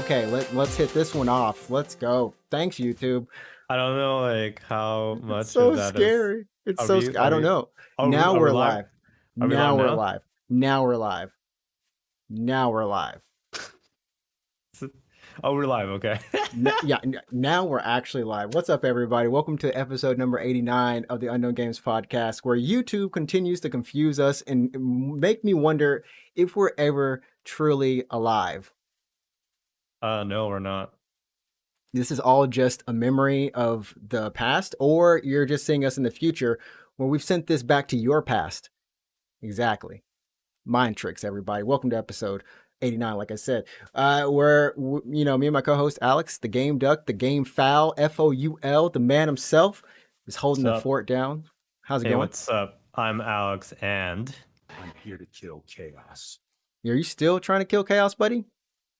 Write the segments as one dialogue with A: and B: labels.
A: Okay, let's hit this one off. Let's go. Thanks, YouTube.
B: I don't know, like how much
A: It's so
B: of that
A: scary.
B: is.
A: It's so scary. I don't know. Now we're live. Now we're live. Now we're live. Now we're live.
B: Oh, we're live. Okay.
A: Yeah. Now we're actually live. What's up, everybody? Welcome to episode number 89 of the Unknown Games podcast, where YouTube continues to confuse us and make me wonder if we're ever truly alive.
B: No, we're not.
A: This is all just a memory of the past, or you're just seeing us in the future where we've sent this back to your past. Exactly. Mind tricks, everybody. Welcome to episode 89, like I said. Where, me and my co-host Alex, the game duck, the game foul, Foul, the man himself, is holding the fort down. How's it going?
B: What's up? I'm Alex, and
C: I'm here to kill chaos.
A: Are you still trying to kill chaos, buddy?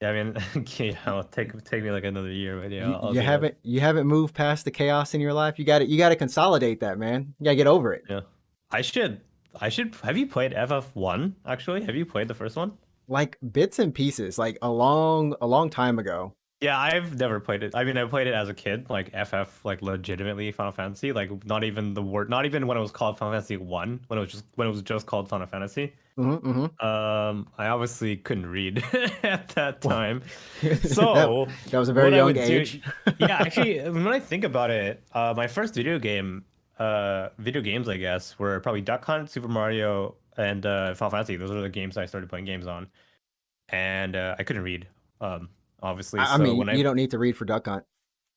B: Yeah, I mean, it'll take me like another year, but yeah,
A: you haven't moved past the chaos in your life. You got to consolidate that, man. You got to get over it.
B: Yeah, I should. Have you played FF1? Actually, have you played the first one?
A: Like bits and pieces, like a long time ago.
B: Yeah, I've never played it. I mean, I played it as a kid, like FF, like legitimately Final Fantasy, like not even when it was called Final Fantasy 1, when it was just called Final Fantasy. I obviously couldn't read at that time, so
A: that was a very young age.
B: Yeah, actually, when I think about it, my first video games, I guess, were probably Duck Hunt, Super Mario, and Final Fantasy. Those are the games I started playing games on, and I couldn't read. Obviously,
A: I mean, you don't need to read for Duck Hunt.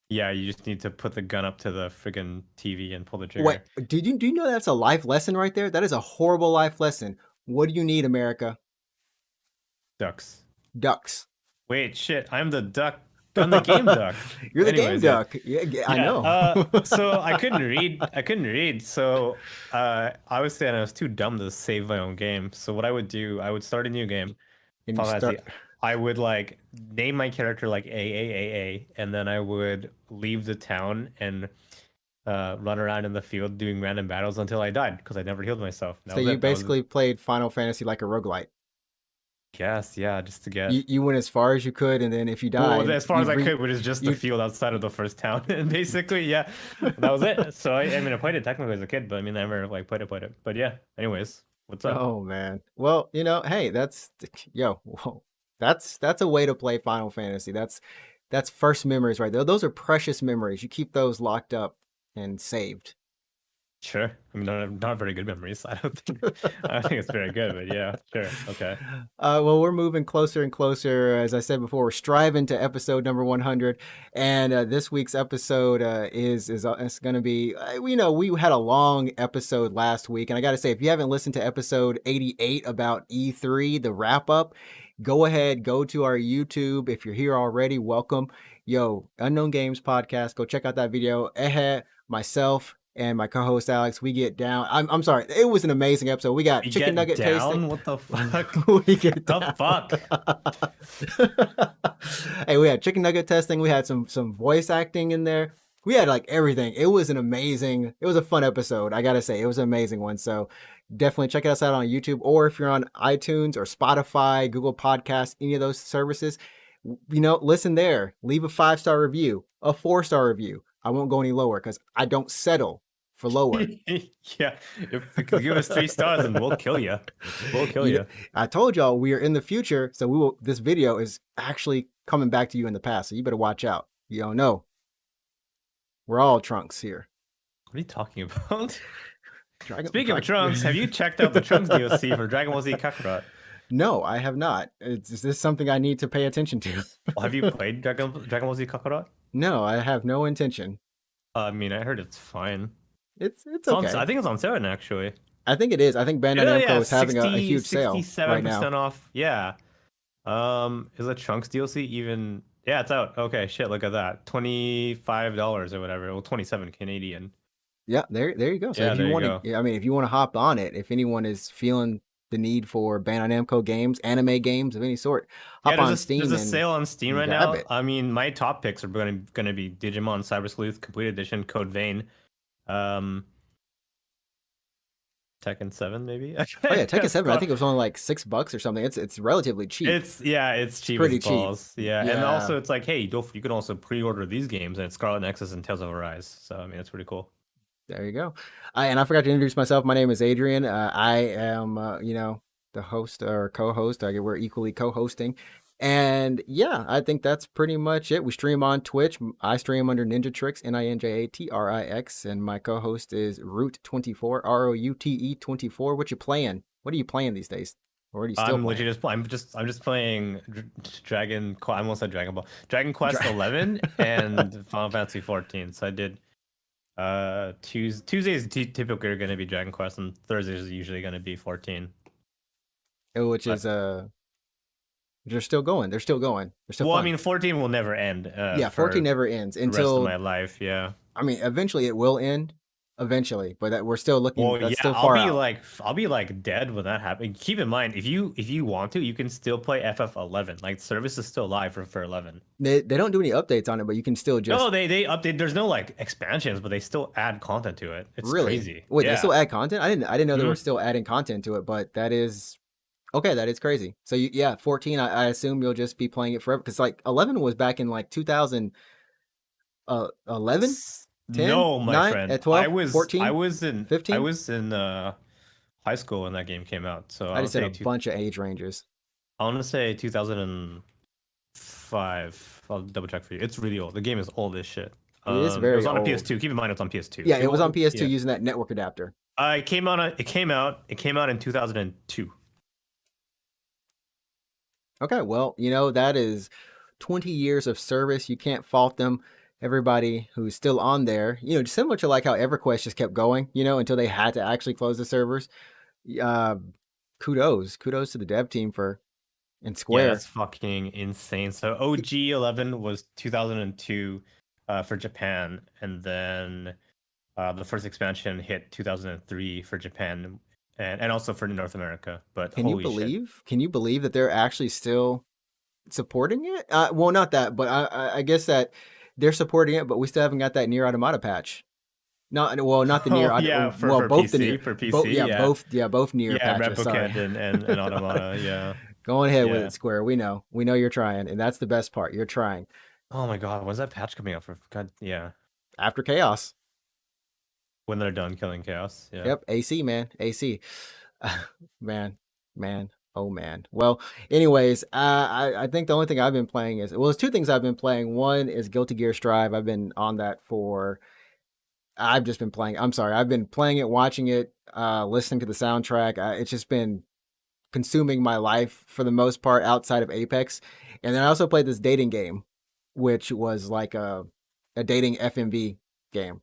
B: Yeah, you just need to put the gun up to the friggin' TV and pull the trigger.
A: Wait, do you know that's a life lesson right there? That is a horrible life lesson. What do you need, America?
B: Ducks.
A: Wait,
B: shit! I'm the duck. I'm the game duck.
A: You're the game duck. Yeah, I know.
B: So I couldn't read. So I was saying I was too dumb to save my own game. So what I would do, I would start a new game. I would like name my character like AAAA, and then I would leave the town and run around in the field doing random battles until I died because I never healed myself.
A: So you basically played Final Fantasy like a roguelite.
B: Yes, yeah, just to get...
A: You went as far as you could, and then if you died...
B: Well, as far as I could, which is just the field outside of the first town. And basically, yeah, that was it. So, I mean, I played it technically as a kid, but I mean, I never like played it. But yeah, anyways, what's up?
A: Oh, man. Well, hey, that's a way to play Final Fantasy. That's first memories right there. Those are precious memories. You keep those locked up and saved.
B: Sure. I mean, not very good memories. I don't think it's very good, but yeah, sure. Okay.
A: Well, we're moving closer and closer. As I said before, we're striving to episode number 100, and this week's episode is going to be. We had a long episode last week, and I got to say, if you haven't listened to episode 88 about E3, the wrap up, go ahead, go to our YouTube. If you're here already, welcome. Unknown Games podcast. Go check out that video. Myself, and my co-host Alex, we get down. I'm sorry, it was an amazing episode. We got chicken nugget tasting.
B: What the fuck?
A: We get down.
B: The
A: fuck? Hey, we had chicken nugget testing. We had some voice acting in there. We had like everything. It was a fun episode. I gotta say, it was an amazing one. So definitely check us out on YouTube, or if you're on iTunes or Spotify, Google Podcasts, any of those services, listen there. Leave a 5-star review, a 4-star review. I won't go any lower because I don't settle for lower.
B: Yeah, if you could give us 3 stars, and we'll kill you. We'll kill you.
A: I told y'all we are in the future, so this video is actually coming back to you in the past. So you better watch out. You don't know. We're all trunks here.
B: What are you talking about? Speaking of trunks, have you checked out the Trunks DLC for Dragon Ball Z Kakarot?
A: No, I have not. Is this something I need to pay attention to?
B: Well, have you played Dragon Ball Z Kakarot?
A: No, I have no intention.
B: I mean, I heard it's fine.
A: It's okay.
B: I think it's on sale actually.
A: I think it is. I think Bandai Namco is having a huge sale right now.
B: 67% off. Yeah. Is the Trunks DLC even? Yeah, it's out. Okay, shit, look at that. $25 or whatever. Well, 27 Canadian.
A: Yeah, there you go. So
B: Yeah,
A: if you
B: there you
A: want
B: go.
A: to, I mean, if you want to hop on it, if anyone is feeling the need for Bandai Namco games, anime games of any sort,
B: Yeah,
A: hop on
B: there's
A: Steam
B: a
A: and
B: sale on Steam right
A: grab
B: now.
A: it.
B: I mean, my top picks are gonna be Digimon Cyber Sleuth Complete Edition, Code Vein, um, Tekken 7 maybe.
A: Oh yeah, Tekken
B: It's
A: 7, I
B: called-
A: think it was only like $6 or something. It's relatively cheap.
B: it's
A: It's
B: cheap as
A: pretty cheap.
B: balls. Yeah, and
A: Yeah.
B: also it's like, hey, you can also pre-order these games, and it's Scarlet Nexus and Tales of Arise. So I mean, that's pretty cool.
A: There you go. And I forgot to introduce myself. My name is Adrian. I am, the host or co-host. We're equally co-hosting. And yeah, I think that's pretty much it. We stream on Twitch. I stream under NinjaTrix, NinjaTrix, and my co-host is Route24, ROUTE24. What you playing? What are you playing these days? Or are you still playing?
B: I'm just playing I almost said Dragon Ball, Dragon Quest 11 and Final Fantasy 14. So I did Tuesdays typically are going to be Dragon Quest, and Thursdays is usually going to be 14.
A: Which is they're still going. They're still going. They're still
B: Well,
A: fun.
B: I mean, 14 will never end.
A: Yeah,
B: For
A: 14 never ends
B: the rest of
A: until
B: my life. Yeah.
A: I mean, eventually it will end. Eventually, but that we're still looking.
B: Well,
A: That's
B: yeah,
A: still far out.
B: I'll be like dead when that happens. Keep in mind, if you want to, you can still play FF11. Like, service is still live for 11.
A: They don't do any updates on it, but you can still just
B: No, they update. There's no like expansions, but they still add content to it. It's
A: really
B: crazy.
A: wait.
B: Yeah.
A: They still add content. I didn't know they were
B: Mhm.
A: still adding content to it, but that is okay. That is crazy. So yeah, 14. I assume you'll just be playing it forever because like 11 was back in like 2011, 10,
B: No, my
A: 9,
B: friend.
A: 12, 14,
B: I
A: 15.
B: was in high school when that game came out. So
A: I just said a bunch of age ranges.
B: I want to say 2005. I'll double check for you. It's really old. The game is old as shit.
A: It is
B: It
A: very
B: was on a
A: old.
B: PS2. Keep in mind it's on PS2.
A: Yeah, it was on PS2
B: Yeah.
A: using that network adapter.
B: It came out in 2002.
A: Okay, well, that is 20 years of service. You can't fault them. Everybody who's still on there, similar to like how EverQuest just kept going, until they had to actually close the servers. Uh, kudos to the dev team and
B: Yeah,
A: Square.
B: that's fucking insane. So OG 11 was 2002 for Japan, and then the first expansion hit 2003 for Japan and also for North America. But
A: Can you believe that they're actually still supporting it? Well, not that, but I guess that they're supporting it, but we still haven't got that Nier Automata patch. Not the Nier.
B: Yeah, for
A: both
B: PC,
A: the Nier.
B: for PC,
A: both Nier
B: yeah,
A: patches. Sorry.
B: Replicant and Automata, yeah.
A: Go ahead with
B: Yeah.
A: it, Square. We know you're trying, and that's the best part. You're trying.
B: Oh my god, when's that patch coming out for? God, yeah.
A: After Chaos.
B: When they're done killing Chaos. Yeah.
A: Yep, AC, man. AC. Man. Oh man. Well, anyways, I think the only thing I've been playing there's two things I've been playing. One is Guilty Gear Strive. I've been on that I've just been playing. I'm sorry. I've been playing it, watching it, listening to the soundtrack. It's just been consuming my life for the most part outside of Apex. And then I also played this dating game, which was like a dating FMV game.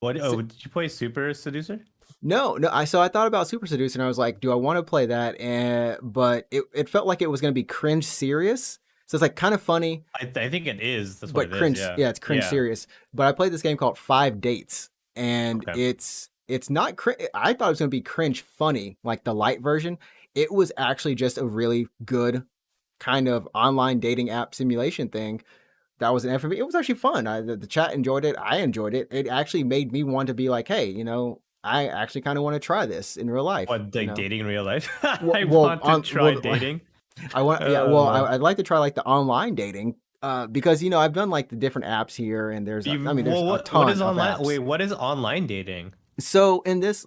B: What? Oh, did you play Super Seducer?
A: No. I thought about Super Seducer and I was like, do I want to play that? But it felt like it was going to be cringe serious. So it's like kind of funny.
B: I think it is. That's
A: but
B: what it
A: cringe.
B: is.
A: Yeah, it's cringe
B: Yeah.
A: serious. But I played this game called 5 Dates, and
B: Okay.
A: it's not. I thought it was going to be cringe funny, like the light version. It was actually just a really good kind of online dating app simulation thing. That was an FMV. It was actually fun. The chat enjoyed it. I enjoyed it. It actually made me want to be like, hey, I actually kind of want to try this in real life.
B: What, like dating in real life?
A: Well,
B: I want to try
A: well,
B: dating.
A: I want, yeah. Well, I'd like to try like the online dating, because I've done like the different apps here, and there's, there's a ton
B: what is
A: of
B: online?
A: apps.
B: Wait, what is online dating?
A: So in this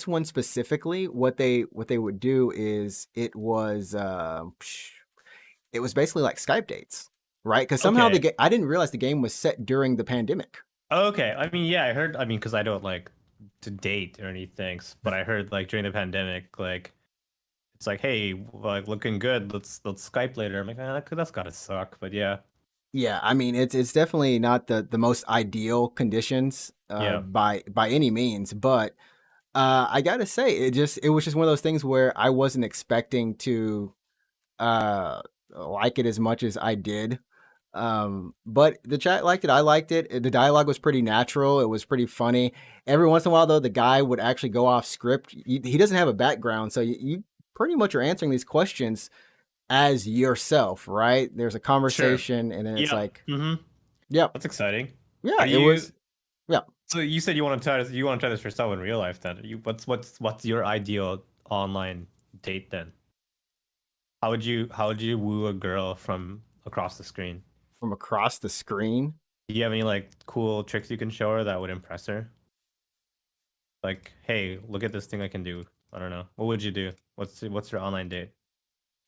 A: one specifically, what they would do is it was basically like Skype dates, right? Because somehow
B: Okay.
A: I didn't realize the game was set during the pandemic.
B: Okay, I mean, yeah, I heard. I mean, because I don't like to date or anything, but I heard like during the pandemic, like it's like, hey, like looking good. Let's Skype later. I'm like, that's gotta suck. But yeah.
A: Yeah, I mean it's definitely not the most ideal conditions
B: Yeah.
A: by any means, but I gotta say it was just one of those things where I wasn't expecting to like it as much as I did. But the chat liked it. I liked it. The dialogue was pretty natural. It was pretty funny. Every once in a while, though, the guy would actually go off script. He doesn't have a background, so you pretty much are answering these questions as yourself, right? There's a conversation, and then it's like, yep,
B: that's exciting.
A: Yeah, it was. Yeah.
B: So you said you want to try this yourself in real life. Then what's your ideal online date then? How would you woo a girl from across the screen?
A: From across the screen?
B: Do you have any like cool tricks you can show her that would impress her? Like, hey, look at this thing I can do. I don't know. What would you do? What's your online date?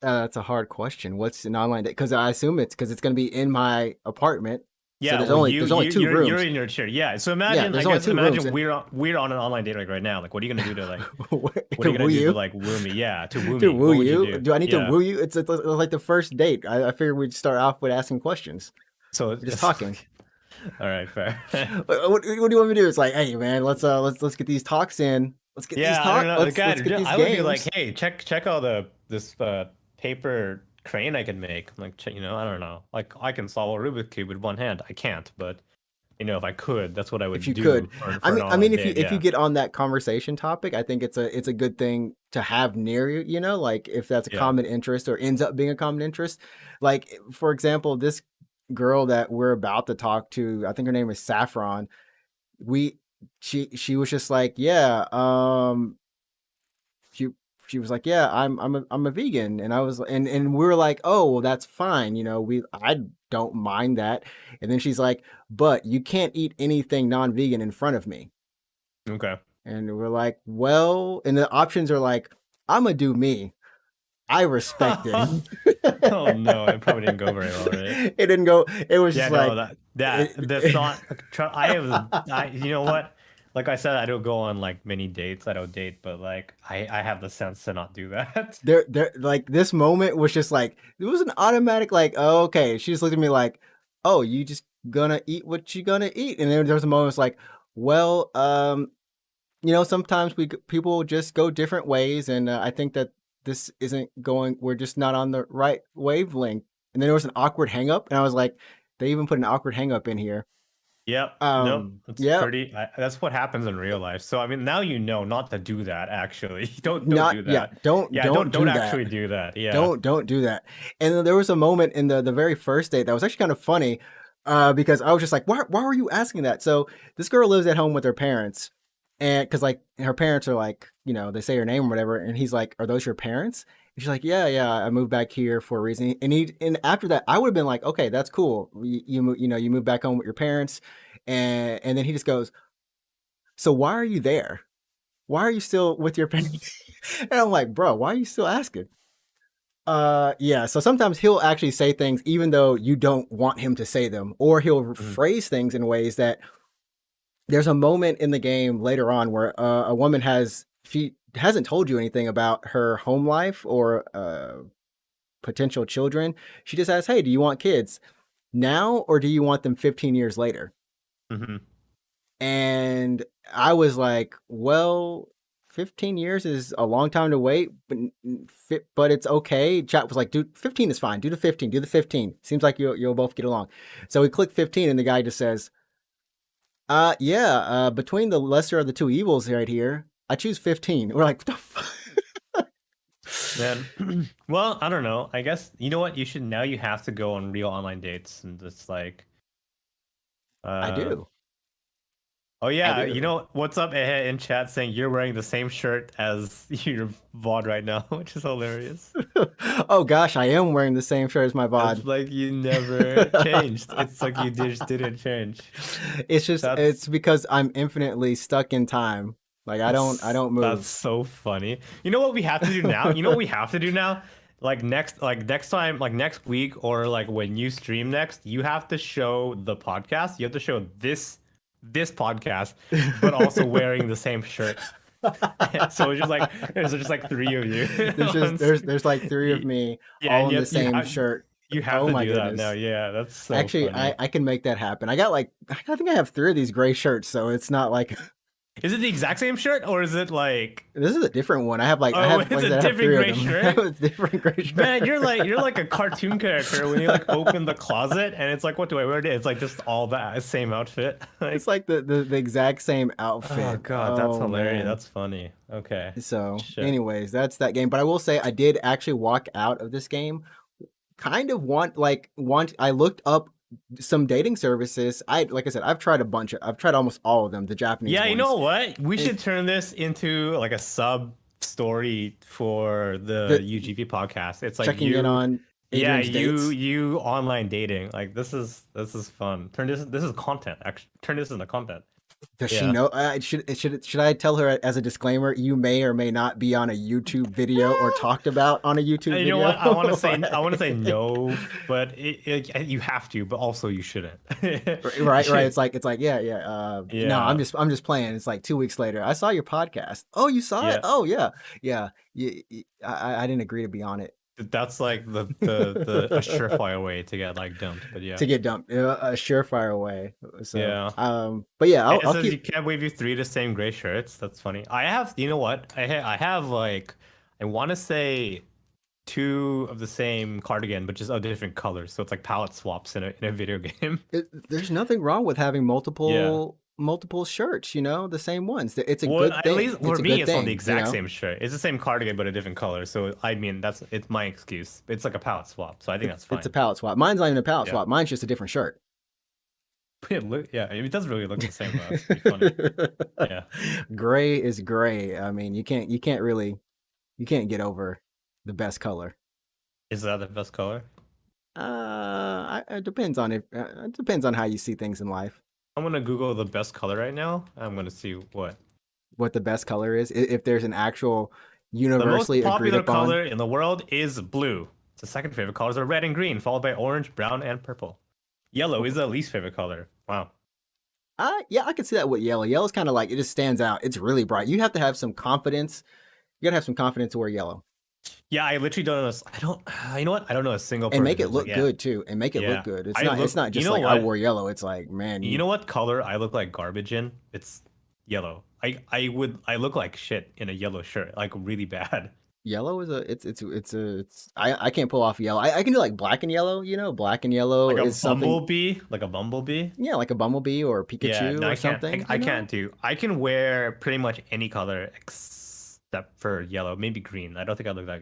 A: That's a hard question. What's an online date? Because I assume it's because it's going to be in my apartment.
B: Yeah,
A: so there's only two rooms.
B: You're in your chair. Yeah. So imagine, imagine we're on an online date like right now. Like, what are you gonna do to like? What are you gonna do to like woo me? Yeah, to woo me.
A: To woo you? Do I need to woo you? It's like the first date. I figured we'd start off with asking questions.
B: So
A: just talking.
B: All right, fair.
A: What do you want me to do? It's like, hey man, let's get these talks in. Let's get these talks. Let's get these
B: I would be like, hey, check all this paper crane I can make. Like, I don't know. Like, I can solve a Rubik's cube with one hand. I can't, but if I could, that's what I would do.
A: If you could, I mean, if you get on that conversation topic, I think it's a good thing to have near you. Like if that's a common interest or ends up being a common interest. Like for example, this girl that we're about to talk to, I think her name is Saffron. She was just like, yeah, she was like, yeah, I'm a vegan. And I was, and we were like, oh, well, that's fine. I don't mind that. And then she's like, but you can't eat anything non-vegan in front of me.
B: Okay.
A: And we're like, well, and the options are like, I'm gonna do me. I respect it.
B: Oh no, it probably didn't go very well, right?
A: It didn't go. It was just like
B: that's not. You know what? Like I said, I don't go on like many dates. I don't date, but like I have the sense to not do that.
A: There, like this moment was just like it was an automatic like, oh, okay. She just looked at me like, oh, you just gonna eat what you gonna eat, and then there was a moment it's like, well, sometimes people just go different ways, and I think that this isn't going. We're just not on the right wavelength. And then there was an awkward hang up, and I was like, they even put an awkward hang up in here.
B: Yep. Nope. That's what happens in real life. So I mean, now you know not to do that. Actually, don't do that.
A: Yeah, don't
B: actually do that. Yeah.
A: Don't do that. And then there was a moment in the very first date that was actually kind of funny, because I was just like, why were you asking that? So this girl lives at home with her parents, and because like her parents are like, they say her name or whatever, and he's like, are those your parents? And she's like, yeah, I moved back here for a reason. And after that, I would have been like, okay, that's cool. You move back home with your parents, and then he just goes, so why are you there? Why are you still with your parents? And I'm like, bro, why are you still asking? Yeah. So sometimes he'll actually say things even though you don't want him to say them, or he'll phrase things in ways that. There's a moment in the game later on where a woman she hasn't told you anything about her home life or potential children. She just asks, hey, do you want kids now or do you want them 15 years later? And I was like, well, 15 years is a long time to wait, but it's okay. Chat was like, dude, 15 is fine. Do the 15. Seems like you'll both get along. So we click 15 and the guy just says, between the lesser of the two evils right here, I choose 15. We're like, what the fuck?
B: Man, well, I don't know. I guess, you know what? You have to go on real online dates and just like...
A: I do.
B: Oh yeah, you know what's up in chat saying you're wearing the same shirt as your VOD right now, which is hilarious.
A: Oh gosh, I am wearing the same shirt as my VOD.
B: It's like you never changed. It's like you just didn't change.
A: It's because I'm infinitely stuck in time. Like I don't move.
B: That's so funny. You know what we have to do now? Like next time, like next week, or like when you stream next, you have to show the podcast. You have to show this podcast, but also wearing the same shirt. So it's just like there's like three of you.
A: there's like three of me all in the same shirt.
B: You have to do that now. Yeah, that's so
A: actually
B: funny.
A: I can make that happen. I think I have three of these gray shirts, so it's not like
B: Is it the exact same shirt or is it like?
A: This is a different one. I have like
B: It's a different gray shirt.
A: I have a different gray shirt.
B: Man, you're like a cartoon character when you like open the closet and it's like, what do I wear today? It's like just all that same outfit.
A: It's like the exact same outfit.
B: Oh god, that's hilarious.
A: Man.
B: That's funny. Okay.
A: So,
B: Shit.
A: anyways, that's that game. But I will say I did actually walk out of this game. Kind of I looked up some dating services. Like I said, I've tried almost all of them, the Japanese
B: Yeah,
A: ones.
B: you know what? We should turn this into like a sub story for the UGP podcast. It's like
A: checking in on Adrian's dates.
B: you online dating. Like this is fun. This is content. Actually, turn this into content.
A: Does she know? Should I tell her as a disclaimer? You may or may not be on a YouTube video or talked about on a YouTube video.
B: You know what? I want to say no, but you have to, but also you shouldn't.
A: right. It's like yeah. No, I'm just playing. It's like 2 weeks later. I saw your podcast. Oh, you saw it? Oh yeah. I didn't agree to be on it.
B: That's like the a surefire way to get like dumped, but yeah.
A: To get dumped, a surefire way. So,
B: yeah.
A: But yeah, I'll
B: keep... You can't believe you 3 the same gray shirts. That's funny. I have, you know what? I have like, I want to say 2 of the same cardigan, but just of different colors. So it's like palette swaps in a video game.
A: There's nothing wrong with having multiple shirts, the same ones. It's a good thing.
B: At least for me, it's not the exact same shirt. It's the same cardigan, but a different color. So, I mean, it's my excuse. It's like a palette swap. So I think that's fine.
A: It's a palette swap. Mine's not even a palette swap. Mine's just a different shirt.
B: It doesn't really look the same, though. It's pretty funny. Yeah.
A: Gray is gray. I mean, you can't get over the best color.
B: Is that the best color?
A: It depends on it depends on how you see things in life.
B: I'm gonna Google the best color right now. I'm gonna see what
A: the best color is. If there's an actual universally
B: the most
A: agreed
B: popular
A: upon
B: color in the world is blue. The second favorite colors are red and green, followed by orange, brown, and purple. Yellow is the least favorite color. Wow.
A: Yeah, I can see that with yellow. Yellow's kind of like, it just stands out. It's really bright. You have to have some confidence. You gotta have some confidence to wear yellow.
B: Yeah, I literally don't know. You know what? I don't know a single person.
A: And make it look good too. And make it look good. It's not just like I wore yellow. It's like, man.
B: You know what color I look like garbage in? It's yellow. I look like shit in a yellow shirt, like really bad.
A: Yellow is I can't pull off yellow. I can do like black and yellow, black and yellow
B: like
A: is something.
B: Like a bumblebee.
A: Yeah, like a bumblebee or a Pikachu or something.
B: I can't do. I can wear pretty much any color except for yellow, maybe green. I don't think I look that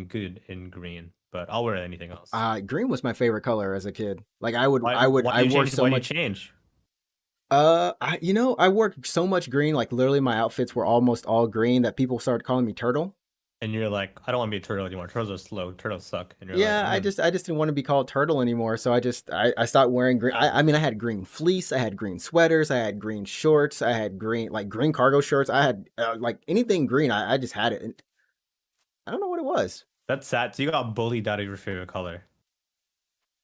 B: good in green, but I'll wear anything else.
A: Green was my favorite color as a kid. Like I wore so much.
B: Change.
A: I wore so much green. Like literally, my outfits were almost all green that people started calling me Turtle.
B: And you're like, I don't want to be a turtle anymore. Turtles are slow. Turtles suck. And you're
A: I just didn't want to be called Turtle anymore. So I stopped wearing green. I mean, I had green fleece. I had green sweaters. I had green shorts. I had green cargo shorts. I had like anything green. I just had it. And I don't know what it was.
B: That's sad. So you got bullied out of your favorite color.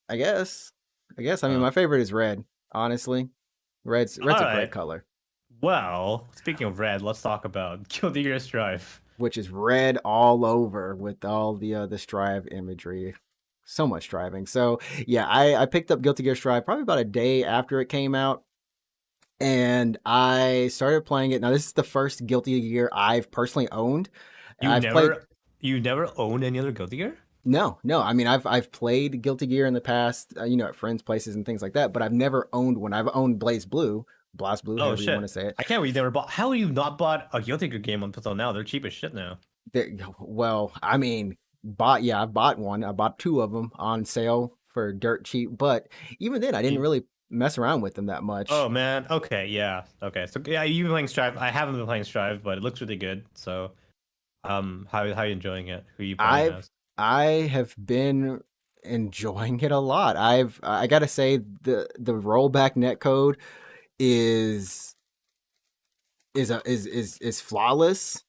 A: I guess. I mean, my favorite is red. Honestly, red's a great color.
B: Well, speaking of red, let's talk about Guilty Gear Strive.
A: Which is red all over with all the Strive imagery. So much striving. So yeah, I picked up Guilty Gear Strive probably about a day after it came out. And I started playing it. Now this is the first Guilty Gear I've personally owned.
B: You never owned any other Guilty Gear?
A: No. I mean, I've played Guilty Gear in the past, at friends' places and things like that, but I've never owned one. I've owned Blast Blue, however you want to say it.
B: I can't believe you never bought. How have you not bought a Guilty Gear game until now? They're cheap as shit now.
A: Well, I mean, I bought one. I bought 2 of them on sale for dirt cheap, but even then, I didn't really mess around with them that much.
B: Oh man, okay, yeah, okay. So yeah, you've been playing Strive. I haven't been playing Strive, but it looks really good. So, how are you enjoying it? Who are you playing as?
A: I have been enjoying it a lot. I gotta say the rollback netcode is flawless.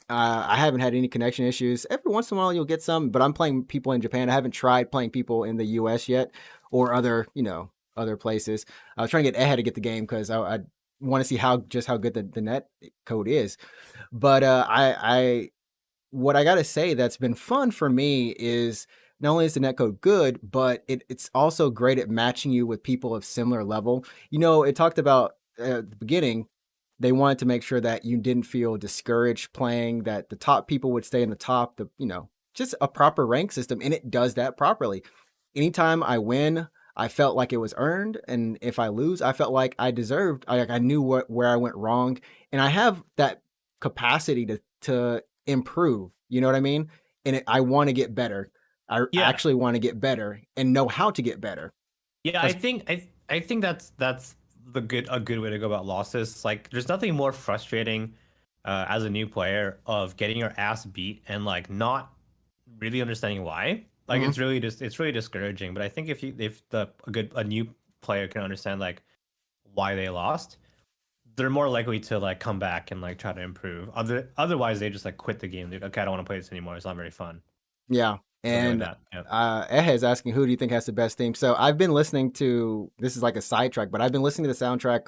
A: I haven't had any connection issues. Every once in a while you'll get some, but I'm playing people in Japan. I haven't tried playing people in the US yet or other places. I was trying to get ahead to get the game because I want to see how good the net code is. But what I gotta say that's been fun for me is not only is the netcode good, but it's also great at matching you with people of similar level. It talked about at the beginning, they wanted to make sure that you didn't feel discouraged playing, that the top people would stay in the top, just a proper rank system. And it does that properly. Anytime I win, I felt like it was earned. And if I lose, I felt like I deserved, I knew where I went wrong. And I have that capacity to improve, you know what I mean? And I want to get better. I actually want to get better and know how to get better.
B: Yeah, I think that's a good way to go about losses. Like, there's nothing more frustrating as a new player of getting your ass beat and like not really understanding why. Like, it's really discouraging. But I think if a new player can understand like why they lost, they're more likely to like come back and like try to improve. Otherwise, they just like quit the game. They're like, okay, I don't want to play this anymore. It's not very fun.
A: Yeah. And
B: like that.
A: Ehe is asking, who do you think has the best theme? So I've been listening to, this is like a sidetrack, but I've been listening to the soundtrack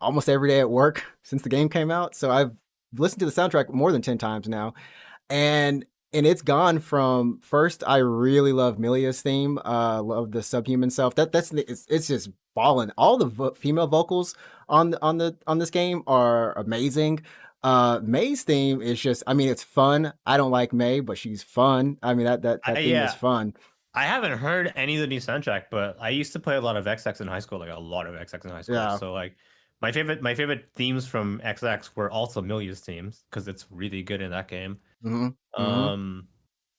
A: almost every day at work since the game came out. So I've listened to the soundtrack more than 10 times now. And it's gone from, first, I really love Milia's theme, love the subhuman self. It's just balling. All the female vocals on this game are amazing. May's theme is just, I mean, it's fun. I don't like May, but she's fun. I mean, that theme is fun.
B: I haven't heard any of the new soundtrack, but I used to play a lot of XX in high school, like a lot of XX in high school. Yeah. So like my favorite themes from XX were also Milia's themes because it's really good in that game.
A: Mm-hmm.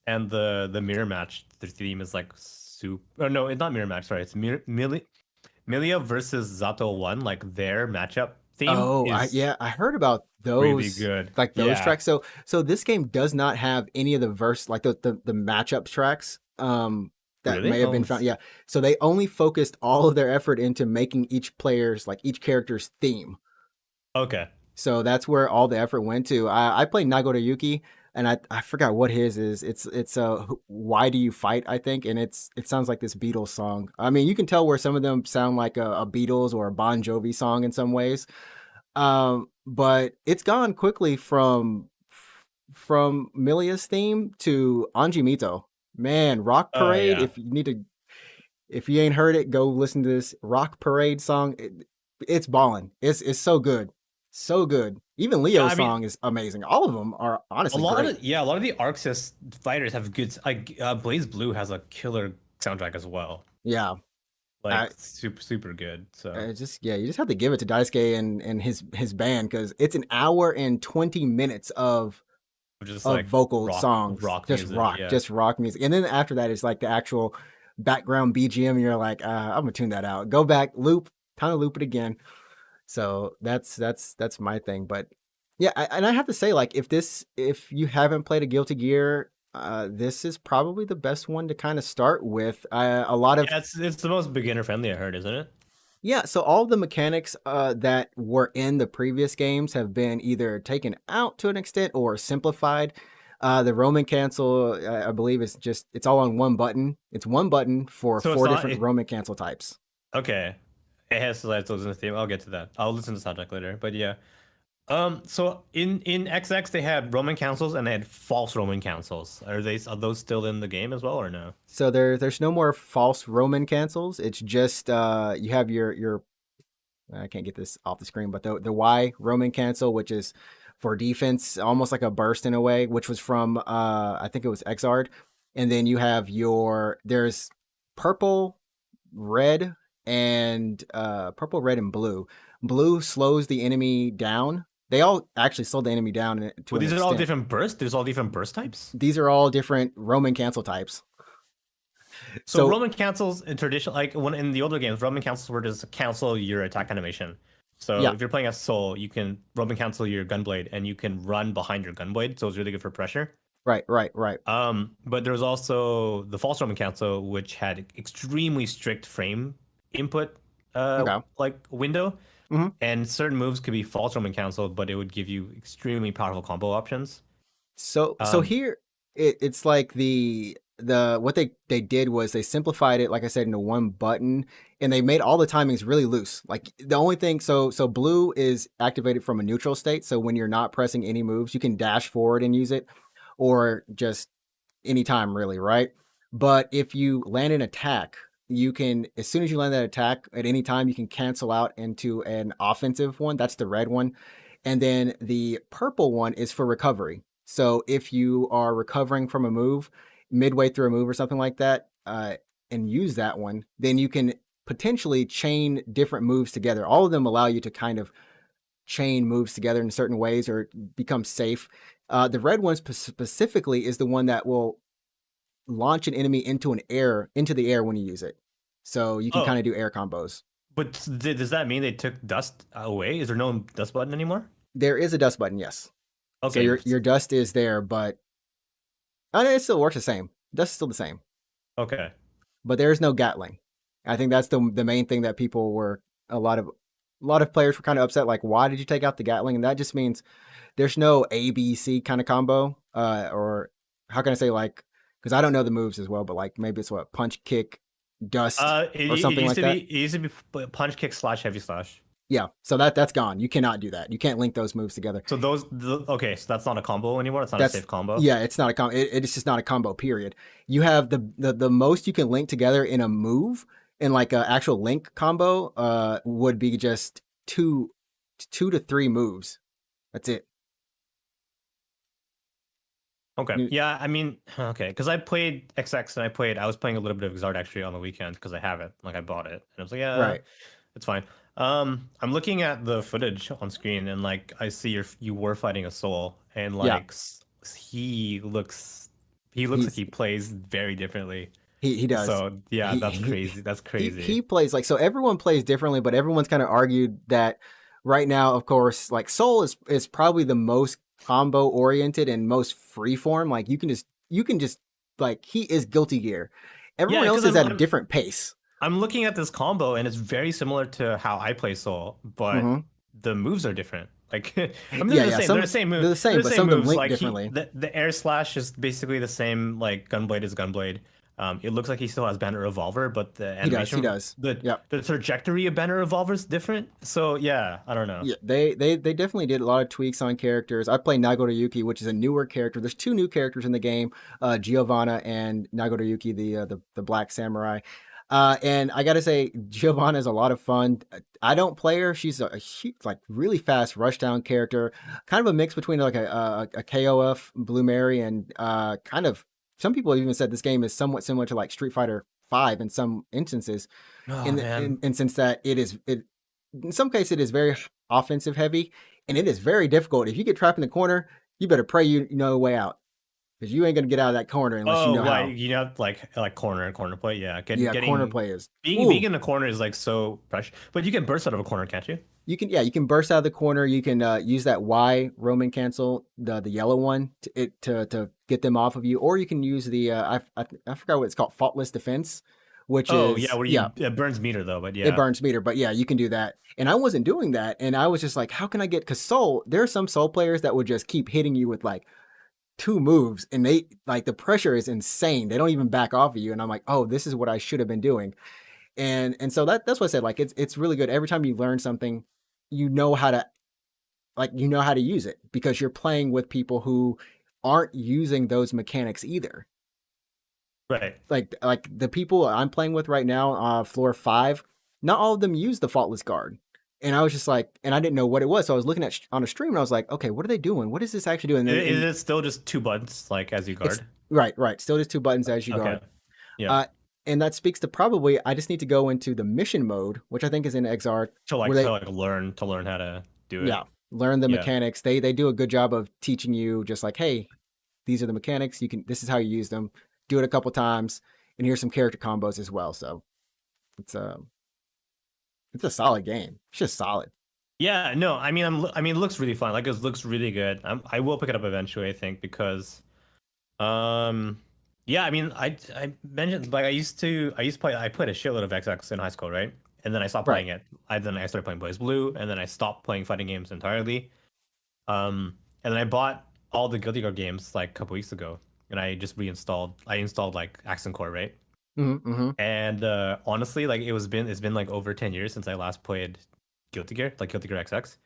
B: And the mirror match, the theme is like super. Oh no, it's not mirror match. Sorry, it's Milia versus Zato 1, like their matchup theme.
A: Oh, I heard about those.
B: Really good,
A: like those tracks. So this game does not have any of the verse, like the matchup tracks. That may have been found. Yeah. So they only focused all of their effort into making each character's theme.
B: Okay.
A: So that's where all the effort went to. I played Nagore Yuki, and I forgot what his is. It's Why Do You Fight, I think, and it sounds like this Beatles song. I mean, you can tell where some of them sound like a Beatles or a Bon Jovi song in some ways. But it's gone quickly from Milia's theme to Anji Mito. Man, Rock Parade. Yeah. If you ain't heard it, go listen to this Rock Parade song. It's balling. It's so good. So good. Even Leo's song is amazing. All of them are honestly great.
B: A lot of the Arxis fighters have good. Like Blaze Blue has a killer soundtrack as well.
A: Yeah,
B: like super good. So
A: you just have to give it to Daisuke and his band, because it's an hour and 20 minutes of like vocal songs, just rock music, and then after that it's like the actual background BGM. And you're like, I'm gonna tune that out. Go back, loop, kind of loop it again. So that's my thing. But yeah, and I have to say, like, if you haven't played a Guilty Gear, this is probably the best one to kind of start with. A lot of
B: it's the most beginner friendly, I heard, isn't it?
A: Yeah, so all the mechanics that were in the previous games have been either taken out to an extent or simplified. The Roman cancel, I believe, it's all on one button. It's one button for 4 different Roman cancel types.
B: Okay. It has those in the theme. I'll get to that. I'll listen to the soundtrack later. But yeah. So in XX they had Roman cancels and they had false Roman cancels. Are those still in the game as well or no?
A: So there's no more false Roman cancels. It's just you have your I can't get this off the screen, but the Y Roman cancel, which is for defense, almost like a burst in a way, which was from I think it was Xrd. And then you have there's purple, red, and blue. Blue slows the enemy down. They all actually slow the enemy down.
B: These are all different bursts? There's all different burst types?
A: These are all different Roman cancel types.
B: So Roman cancels in traditional, like when in the older games, Roman cancels were just cancel your attack animation. So if you're playing as Soul, you can Roman cancel your Gunblade and you can run behind your Gunblade. So it's really good for pressure.
A: Right.
B: But there was also the false Roman cancel, which had extremely strict frame input like window.
A: Mm-hmm.
B: And certain moves could be false Roman canceled, but it would give you extremely powerful combo options.
A: So here it's like what they did was they simplified it, like I said, into one button, and they made all the timings really loose. Like the only thing, so blue is activated from a neutral state. So when you're not pressing any moves, you can dash forward and use it, or just anytime really, right? But if you land an attack, you can, as soon as you land that attack at any time, you can cancel out into an offensive one. That's the red one. And then the purple one is for recovery. So if you are recovering from a move midway through a move or something like that, and use that one, then you can potentially chain different moves together. All of them allow you to kind of chain moves together in certain ways or become safe. The red one specifically is the one that will launch an enemy into the air when you use it. So you can kind of do air combos.
B: But does that mean they took dust away? Is there no dust button anymore?
A: There is a dust button, yes.
B: Okay.
A: So your dust is there, but it still works the same. Dust is still the same.
B: Okay.
A: But there is no Gatling. I think that's the main thing that people were a lot of players were kind of upset. Like, why did you take out the Gatling? And that just means there's no ABC kind of combo, or how can I say, like, because I don't know the moves as well, but like maybe it's what, punch, kick, dust, or something like that.
B: It used to be punch, kick, slash, heavy slash.
A: Yeah, so that's gone. You cannot do that. You can't link those moves together.
B: So okay, so that's not a combo anymore. It's not a safe combo.
A: Yeah, it's not a combo. It's just not a combo. Period. You have the most you can link together in a move in like an actual link combo would be just two to three moves. That's it.
B: Okay. Yeah, I mean, okay, because I played XX and I was playing a little bit of Exard actually on the weekend because I have it, like I bought it, and I was like, yeah,
A: right,
B: it's fine. I'm looking at the footage on screen and like I see you were fighting a soul and like he looks like he plays very differently.
A: He does.
B: So yeah, that's crazy. That's crazy.
A: He plays like, so everyone plays differently, but everyone's kind of argued that right now, of course, like Soul is probably the most combo oriented and most freeform. Like you can just like, he is Guilty Gear. Everyone else is at a different pace.
B: I'm looking at this combo and it's very similar to how I play Soul, but the moves are different. Like, I mean, they're the same moves.
A: They're the same, but some of them link differently.
B: The air slash is basically the same, like Gunblade is Gunblade. It looks like he still has Banner Revolver, but the animation,
A: he does.
B: The trajectory of Banner Revolver is different. So yeah, I don't know.
A: Yeah, they definitely did a lot of tweaks on characters. I play Nagoriyuki, which is a newer character. There's two new characters in the game, Giovanna and Nagoriyuki, the Black Samurai. And I gotta say, Giovanna is a lot of fun. I don't play her. She's a like really fast rushdown character, kind of a mix between like a KOF Blue Mary and kind of, some people have even said this game is somewhat similar to like Street Fighter V in some instances. In since that in some cases it is very offensive heavy, and it is very difficult. If you get trapped in the corner, you better pray you know a way out. Because you ain't gonna get out of that corner unless you know how.
B: You know, like corner play. Yeah,
A: corner play is
B: being in the corner is like so precious. But you can burst out of a corner, can't you?
A: You can burst out of the corner. You can use that Y Roman cancel, the yellow one, to get them off of you, or you can use the I forgot what it's called, faultless defense, which
B: it burns meter though. But yeah,
A: it burns meter. But yeah, you can do that. And I wasn't doing that, and I was just like, how can I get? Because Soul, there are some Soul players that would just keep hitting you with like two moves, and they like, the pressure is insane. They don't even back off of you, and I'm like, oh, this is what I should have been doing. And so that's what I said. Like it's really good. Every time you learn something, you know how to use it, because you're playing with people who aren't using those mechanics either.
B: Right.
A: Like the people I'm playing with right now, floor 5, not all of them use the faultless guard. And I was just like, and I didn't know what it was. So I was looking at on a stream and I was like, okay, what are they doing? What is this actually doing?
B: Is it still just 2 buttons like as you guard?
A: Right. Still just 2 buttons as you guard. Yeah. And that speaks to, probably I just need to go into the mission mode, which I think is in Exarch.
B: To learn how to do it.
A: Yeah. Learn the mechanics. They do a good job of teaching you, just like, hey, these are the mechanics. This is how you use them. Do it a couple times, and here's some character combos as well. So it's a solid game. It's just solid.
B: Yeah, no, I mean, it looks really fun. Like, it looks really good. I will pick it up eventually, I think, because, yeah, I mean, I mentioned, like, I played a shitload of XX in high school, right? And then I stopped playing it. Then I started playing Blaze Blue, and then I stopped playing fighting games entirely. And then I bought all the Guilty Gear games like a couple weeks ago, and I just reinstalled. I installed like Accent Core, right? And honestly, like it's been like over 10 years since I last played Guilty Gear, like Guilty Gear XX.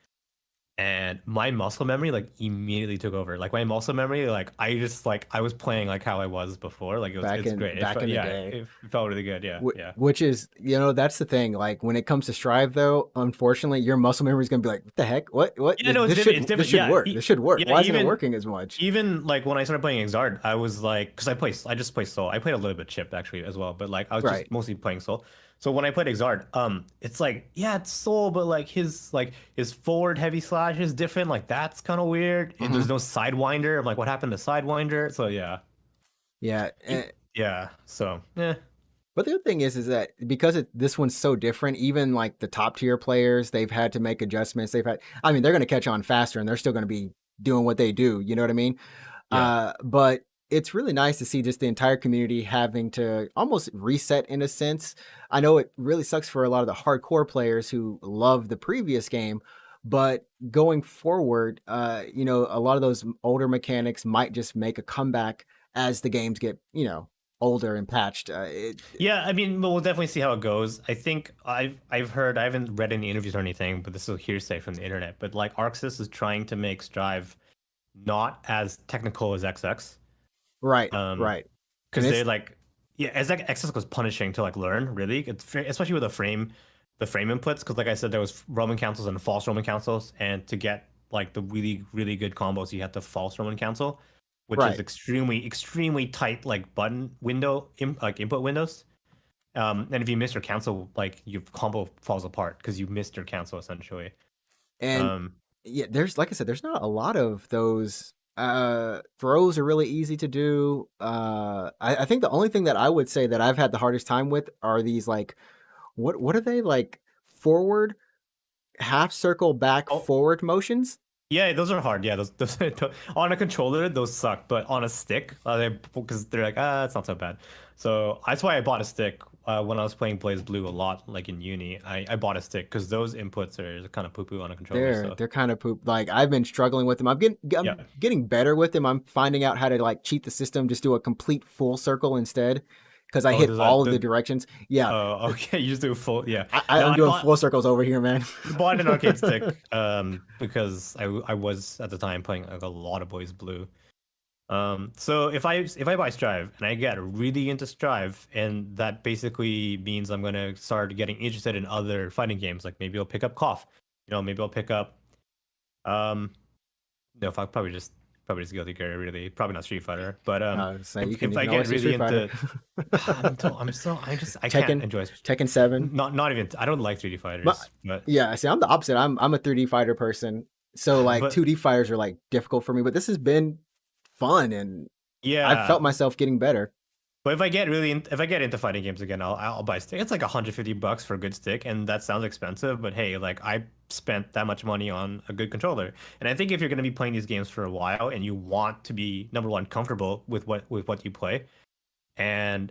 B: and my muscle memory like immediately took over. Like my muscle memory, like I just like I was playing like how I was before. Like
A: back
B: it's
A: in
B: great.
A: back in the
B: Yeah,
A: day.
B: it felt really good. Yeah, yeah.
A: Which is, that's the thing. Like when it comes to Strive, though, unfortunately, your muscle memory is gonna be like, what the heck? What?
B: Yeah, no, it's
A: This
B: different.
A: should
B: It's
A: this
B: different.
A: should
B: Yeah,
A: work. This should work.
B: yeah.
A: Why isn't it working as much?
B: Even like when I started playing Exard, I was like, because I just play Soul. I played a little bit Chip actually as well, but like I was just
A: Right.
B: mostly playing Soul. So when I played Exard, it's like yeah, it's Soul, but like his forward heavy slash is different. Like that's kind of weird. And there's no Sidewinder. I'm like, what happened to Sidewinder? So yeah,
A: Yeah.
B: yeah. So yeah.
A: But the other thing is that because this one's so different, even like the top tier players, they've had to make adjustments. I mean, they're going to catch on faster and they're still going to be doing what they do. You know what I mean?
B: Yeah.
A: But it's really nice to see just the entire community having to almost reset in a sense. I know it really sucks for a lot of the hardcore players who love the previous game, but going forward, a lot of those older mechanics might just make a comeback as the games get, older and patched.
B: Yeah, I mean, we'll definitely see how it goes. I think I've heard, I haven't read any interviews or anything, but this is hearsay from the internet. But like ArcSys is trying to make Strive not as technical as XX.
A: Right,
B: Um,
A: right.
B: because
A: And
B: they
A: it's
B: like yeah, as like XX was punishing to like learn really, especially with the frame inputs. Because like I said, there was Roman councils and false Roman councils, and to get like the really good combos, you had the false Roman council, which is
A: right.
B: extremely tight like button window like input windows. And if you miss your cancel, like your combo falls apart because you missed your cancel essentially.
A: And
B: Um,
A: yeah, there's like I said, there's not a lot of those. Throws are really easy to do. I think the only thing that I would say that I've had the hardest time with are these like what are they like forward half circle back
B: oh
A: forward motions?
B: yeah, those are hard. Yeah, those on a controller those suck, but on a stick, because they're like it's not so bad. So that's why I bought a stick when I was playing Blaze Blue a lot, like in uni. I bought a stick because those inputs are kind of poo poo on a controller. So
A: They're kind of poop. Like I've been struggling with them.
B: yeah.
A: I'm getting better with them. I'm finding out how to like cheat the system, just do a complete full circle instead, because I
B: Oh,
A: hit
B: does
A: all
B: that?
A: of the directions. Yeah,
B: Oh, okay. You just do a full. Yeah. No,
A: I'm
B: I
A: doing
B: bought
A: full circles over here, man.
B: bought an arcade stick because I was at the time playing like a lot of Boys Blue. So if I buy Strive and I get really into Strive, and that basically means I'm gonna start getting interested in other fighting games, like maybe I'll pick up KOF, maybe I'll pick up um no, if I probably just Guilty Gear, really, probably not Street Fighter, but
A: So you
B: if I
A: can
B: get
A: always do
B: really
A: Street Fighter.
B: into I can't enjoy
A: Tekken 7.
B: not even I don't like 3D
A: But
B: fighters, but
A: yeah, see, I'm the opposite. I'm a 3D fighter person. So like
B: but
A: 2D fighters are like difficult for me, but this has been fun and I've
B: yeah.
A: felt myself getting better.
B: But if I get into fighting games again, I'll buy a stick. It's like $150 for a good stick, and that sounds expensive, but hey, like I spent that much money on a good controller. And I think if you're gonna be playing these games for a while and you want to be number one comfortable with what you play, and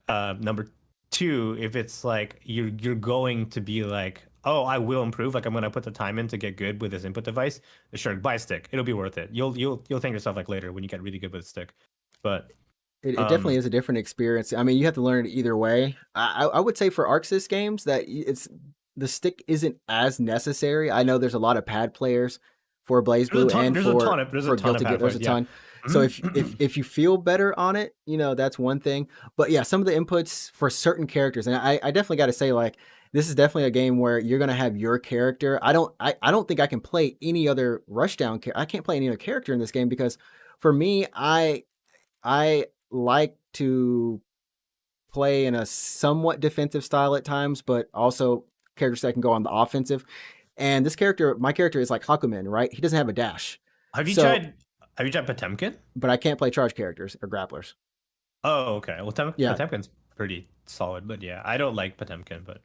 B: number two, if it's like you're going to be like, oh, I will improve, like I'm gonna put the time in to get good with this input device, sure, buy a stick. It'll be worth it. You'll thank yourself like later when you get really good with a stick. But
A: It definitely is a different experience. I mean, you have to learn it either way. I would say for ArcSys games that it's the stick isn't as necessary. I know there's a lot of pad players for Blaze Blue and
B: there's
A: for
B: a ton of
A: Guilty Gear.
B: pad
A: There's
B: players,
A: a
B: yeah.
A: ton. So if you feel better on it, that's one thing. But yeah, some of the inputs for certain characters, and I definitely got to say, like, this is definitely a game where you're gonna have your character. I don't think I can play any other Rushdown. I can't play any other character in this game because for me, I like to play in a somewhat defensive style at times, but also characters that can go on the offensive. And my character is like Hakumen, right? He doesn't have a dash.
B: Have you
A: So,
B: tried Potemkin?
A: but I can't play charge characters or grapplers.
B: Oh, okay. Well,
A: Yeah,
B: Potemkin's pretty solid, but yeah, I don't like Potemkin, but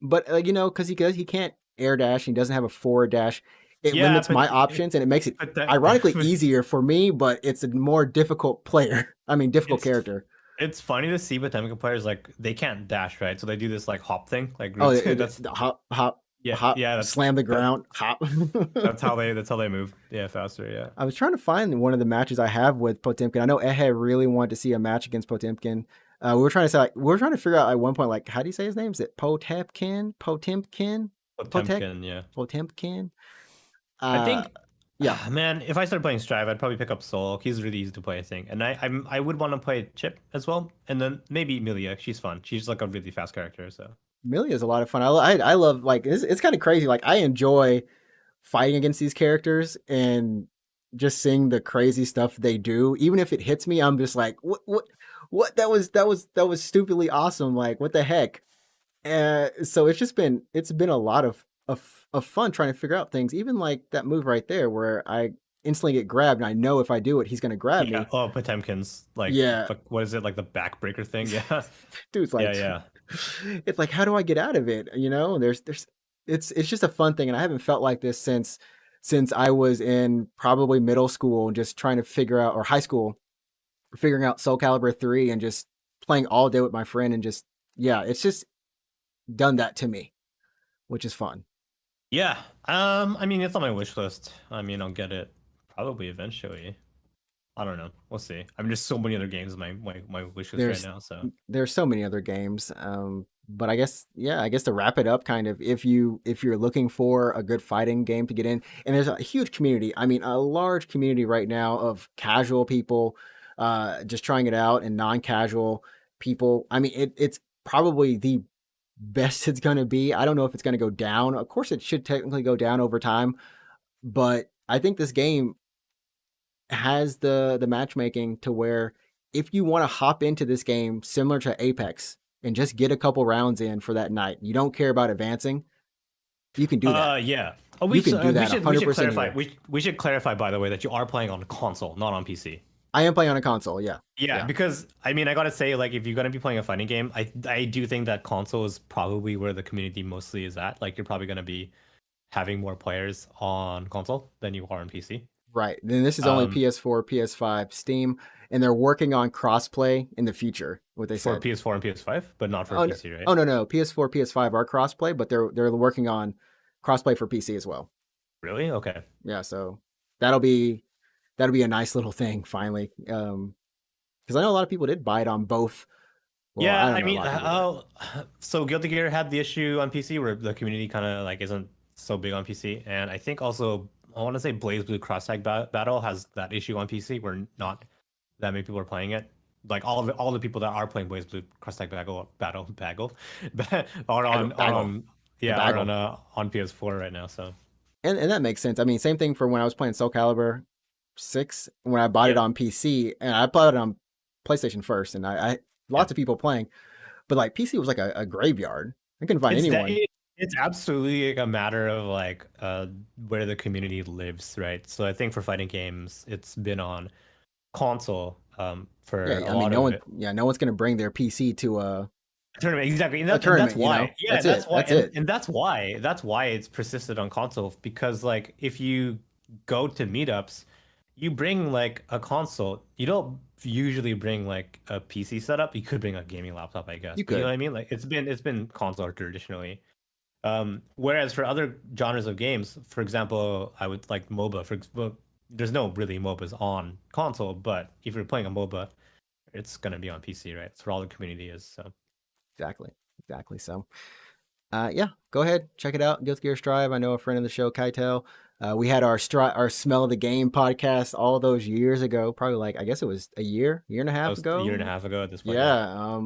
A: but because he can't air dash, he doesn't have a forward dash. It
B: yeah,
A: limits my options and it makes it ironically easier for me, but it's a more difficult player. I mean, difficult character.
B: It's funny to see Potemkin players like they can't dash, right? So they do this like hop thing, like
A: Oh,
B: that's
A: the hop, hop,
B: yeah,
A: hop,
B: yeah,
A: slam the ground, hop.
B: that's how they move. Yeah, faster. Yeah.
A: I was trying to find one of the matches I have with Potemkin. I know Ehe really wanted to see a match against Potemkin. We were trying to figure out at one point, like, how do you say his name? Is it Potemkin?
B: Potemkin, yeah.
A: Potemkin?
B: I think,
A: Yeah,
B: man, if I start playing Strive, I'd probably pick up Soul. He's really easy to play, I think. And I would want to play Chip as well. And then maybe Milia. She's fun. She's like a really fast character. So
A: Millie is a lot of fun. I love like it's kind of crazy. Like I enjoy fighting against these characters and just seeing the crazy stuff they do. Even if it hits me, I'm just like, what? That was stupidly awesome. Like what the heck? So it's been a lot of fun trying to figure out things. Even like that move right there where I instantly get grabbed and I know if I do it, he's gonna grab
B: yeah.
A: me.
B: Oh, Potemkin's
A: Yeah,
B: what is it, like the backbreaker thing? Yeah.
A: dude's
B: Yeah,
A: like,
B: yeah.
A: it's like, how do I get out of it? You know, it's just a fun thing, and I haven't felt like this since I was in probably middle school and just trying to figure out, or high school, figuring out Soul Calibur 3 and just playing all day with my friend and just yeah, it's just done that to me, which is fun.
B: Yeah. I mean, it's on my wish list. I mean, I'll get it probably eventually. I don't know. We'll see. I mean, there's so many other games on my wish list right
A: There's
B: now. So
A: there's so many other games. But I guess to wrap it up, kind of, if you're looking for a good fighting game to get in, and there's a huge community. I mean, a large community right now of casual people, just trying it out, and non-casual people. I mean, it's probably the best it's going to be. I don't know if it's going to go down. Of course, it should technically go down over time, but I think this game has the matchmaking to where if you want to hop into this game similar to Apex and just get a couple rounds in for that night, you don't care about advancing, you can do that.
B: yeah. Oh,
A: You can do that
B: we should
A: 100%
B: clarify.
A: here.
B: We should clarify, by the way, that you are playing on console, not on PC.
A: I am playing on a console, yeah.
B: Yeah, because I mean, I gotta say, like, if you're gonna be playing a fighting game, I do think that console is probably where the community mostly is at. Like, you're probably gonna be having more players on console than you are on PC.
A: Right. Then this is only
B: Um,
A: PS4, PS5, Steam, and they're working on crossplay in the future, what they
B: for
A: said.
B: PS4 and PS5, but not for
A: Oh, no,
B: PC, right?
A: oh no, PS4, PS5 are crossplay, but they're working on crossplay for PC as well.
B: Really? Okay.
A: Yeah, so that'll be a nice little thing finally. Because I know a lot of people did buy it on both. Well,
B: Yeah,
A: I
B: I
A: don't know a
B: mean,
A: lot of people,
B: so Guilty Gear had the issue on PC where the community kind of like isn't so big on PC, and I think also I want to say Blaze Blue Cross Tag Battle has that issue on PC where not that many people are playing it. Like all the people that are playing Blaze Blue Cross Tag Battle are on
A: the
B: yeah are
A: bagel.
B: on PS4 right now. So
A: And that makes sense. I mean, same thing for when I was playing Soul Calibur 6 when I bought it
B: yeah,
A: on PC, and I bought it on PlayStation first, and I
B: yeah.
A: lots of people playing, but like PC was like a graveyard. I couldn't find
B: It's that
A: anyone.
B: it's absolutely like a matter of like where the community lives, right? So I think for fighting games, it's been on console for
A: Yeah,
B: a
A: I mean,
B: lot of it.
A: no one's gonna bring their PC to a
B: Tournament, exactly, and
A: tournament.
B: that's why. Yeah,
A: That's it. That's it.
B: and that's why it's persisted on console because like if you go to meetups, you bring like a console. You don't usually bring like a PC setup. You could bring a gaming laptop, I guess.
A: You
B: But you know
A: could.
B: what I mean? Like it's been console traditionally. Whereas for other genres of games, for example, I would like MOBA. Well, there's no really MOBAs on console, but if you're playing a MOBA, it's gonna be on PC, right? That's where all the community is. So.
A: Exactly. So, yeah, go ahead, check it out. Guilty Gear Strive. I know a friend of the show, Kaitel. We had our Smell of the Game podcast all those years ago. Probably like I guess it was a year and a
B: That
A: half
B: was a year and a
A: ago.
B: half ago at this point.
A: Yeah.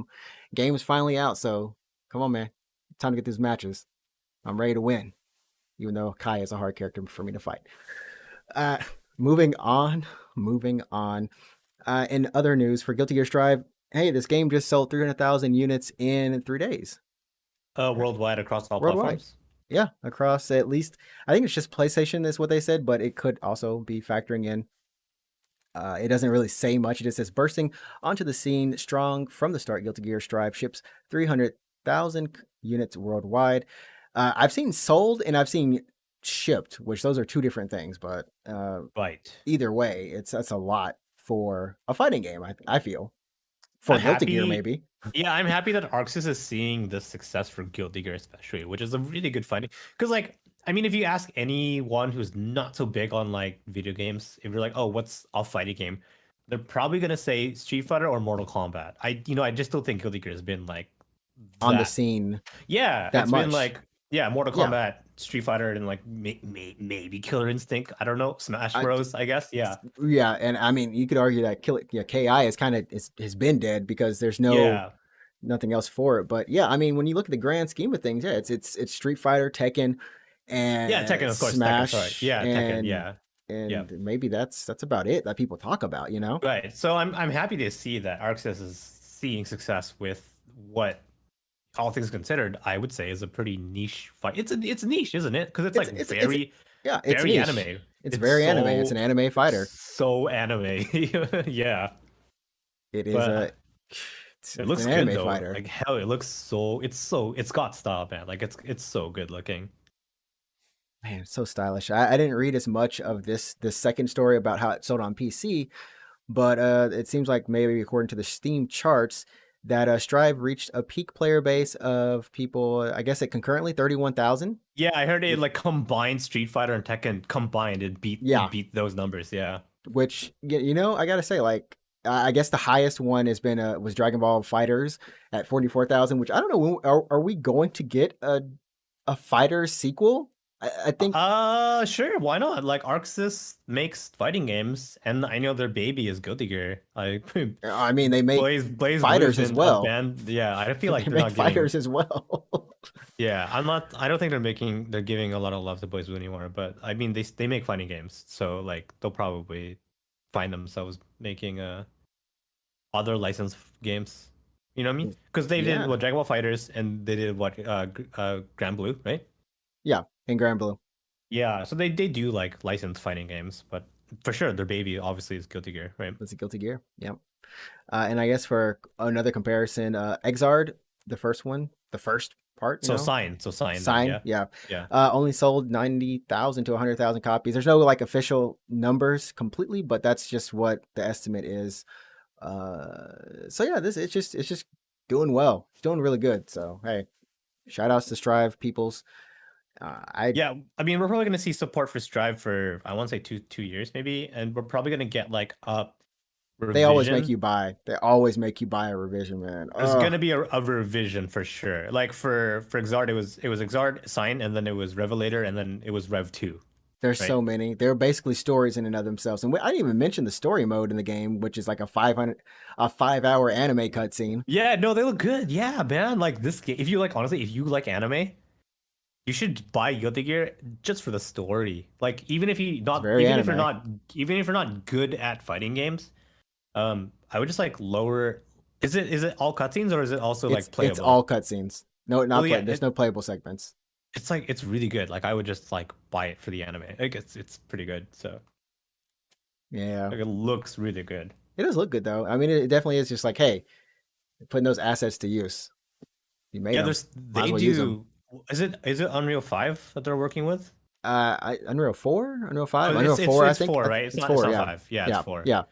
A: Game is finally out. So come on, man. Time to get these matches. I'm ready to win. Even though Kai is a hard character for me to fight. Uh, moving on. Moving on. In other news for Guilty Gear Strive, hey, this game just sold 300,000 units in 3 days.
B: Worldwide across all
A: Worldwide.
B: platforms.
A: Yeah, across at least, I think it's just PlayStation is what they said, but it could also be factoring in. It doesn't really say much. It just says bursting onto the scene strong from the start. Guilty Gear Strive ships 300,000 units worldwide. I've seen sold and I've seen shipped, which those are two different things, but
B: Right.
A: either way, that's a lot for a fighting game. I feel for
B: I'm
A: Guilty Gear
B: happy.
A: maybe.
B: Yeah, I'm happy that Arxis is seeing the success for Guilty Gear, especially, which is a really good fighting. Because, like, I mean, if you ask anyone who's not so big on like video games, if you're like, "Oh, what's a fighting game?" They're probably gonna say Street Fighter or Mortal Kombat. I just don't think Guilty Gear has been like
A: On the
B: that.
A: scene
B: Yeah,
A: that
B: it's
A: much.
B: been like Mortal
A: Yeah.
B: Kombat, Street Fighter and like maybe Killer Instinct. I don't know. Smash Bros. I guess. Yeah.
A: Yeah, and I mean, you could argue that KI is kind of has been dead because there's nothing else for it. But yeah, I mean, when you look at the grand scheme of things, yeah, it's Street Fighter, Tekken, and
B: Tekken, of course.
A: Smash,
B: Tekken, sorry. Yeah,
A: and
B: Tekken. Yeah.
A: maybe that's about it that people talk about.
B: Right. So I'm happy to see that ArcSys is seeing success with what, all things considered, I would say is a pretty niche fight. It's niche, isn't it? Because it's very
A: niche.
B: anime.
A: It's very anime. It's an anime fighter.
B: So anime. Yeah.
A: It is
B: it looks
A: an
B: good
A: anime
B: though.
A: fighter.
B: Like hell, it looks so. It's got style, man. Like it's so good looking.
A: Man, it's so stylish. I didn't read as much of this second story about how it sold on PC, but it seems like maybe according to the Steam charts that Strive reached a peak player base of people. I guess it concurrently 31,000.
B: Yeah, I heard it like combined Street Fighter and Tekken combined. It beat those numbers. Yeah.
A: Which I gotta say, like, I guess the highest one has been was Dragon Ball Fighters at 44,000. Which I don't know. Are we going to get a fighter sequel? I think.
B: Sure. Why not? Like ArcSys makes fighting games, and I know their baby is Guilty Gear. I
A: mean, they make
B: Blaze
A: fighters as well.
B: Yeah, I feel like
A: they
B: they're
A: make fighters as well.
B: Yeah, I don't think they're giving a lot of love to Blaze Blue anymore. But I mean, they make fighting games, so like they'll probably find themselves making other licensed games. You know what I mean? Because they did Dragon Ball Fighters, and they did Grand Blue, right?
A: Yeah, in Grand Blue.
B: Yeah, so they do like licensed fighting games, but for sure their baby obviously is Guilty Gear, right?
A: It's a Guilty Gear, yeah. And I guess for another comparison, Exard, the first part.
B: Sign,
A: yeah. Only sold 90,000 to 100,000 copies. There's no like official numbers completely, but that's just what the estimate is. So yeah, it's just doing well. It's doing really good. So hey, shout outs to Strive peoples.
B: I mean, we're probably going to see support for Strive for, I want to say 2 years maybe, and we're probably going to get like a revision.
A: They always make you buy a revision, man.
B: There's going to be a revision for sure. Like for Exard, it was Exard Sign, and then it was Revelator, and then it was Rev 2.
A: There's so many. They're basically stories in and of themselves. And I didn't even mention the story mode in the game, which is like a 5-hour anime cutscene.
B: Yeah, no, they look good. Yeah, man. Like this game, if you like anime, you should buy Guilty Gear just for the story. Like even if you're not good at fighting games, I would just like lower. Is it all cutscenes or is it also like playable?
A: It's all cutscenes. No, there's no playable segments.
B: It's really good. Like I would just like buy it for the anime. Like it's pretty good. So
A: yeah,
B: like it looks really good.
A: It does look good though. I mean, it definitely is just like, hey, putting those assets to use. You made them.
B: They do. Is it Unreal 5 that they're working with?
A: Unreal 4, Unreal 5,
B: Unreal 4. I think
A: 4,
B: right? It's not 5. Yeah, it's 4.
A: Yeah.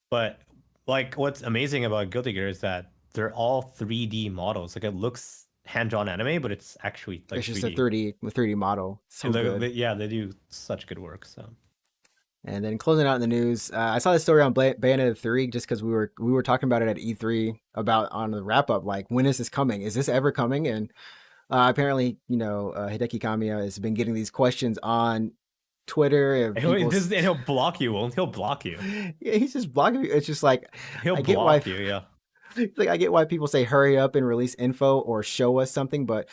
B: But like, what's amazing about Guilty Gear is that they're all 3D models. Like it looks hand-drawn anime, but it's actually like
A: it's just
B: 3D.
A: a 3D model. So good.
B: They do such good work. So.
A: And then closing out in the news, I saw this story on Bayonetta 3 just because we were talking about it at E3 on the wrap up. Like, when is this coming? Is this ever coming? And apparently, Hideki Kamiya has been getting these questions on Twitter.
B: And he'll block you. He'll block you.
A: Yeah, he's just blocking you. It's just like
B: he'll block you. Yeah.
A: Like I get why people say hurry up and release info or show us something, but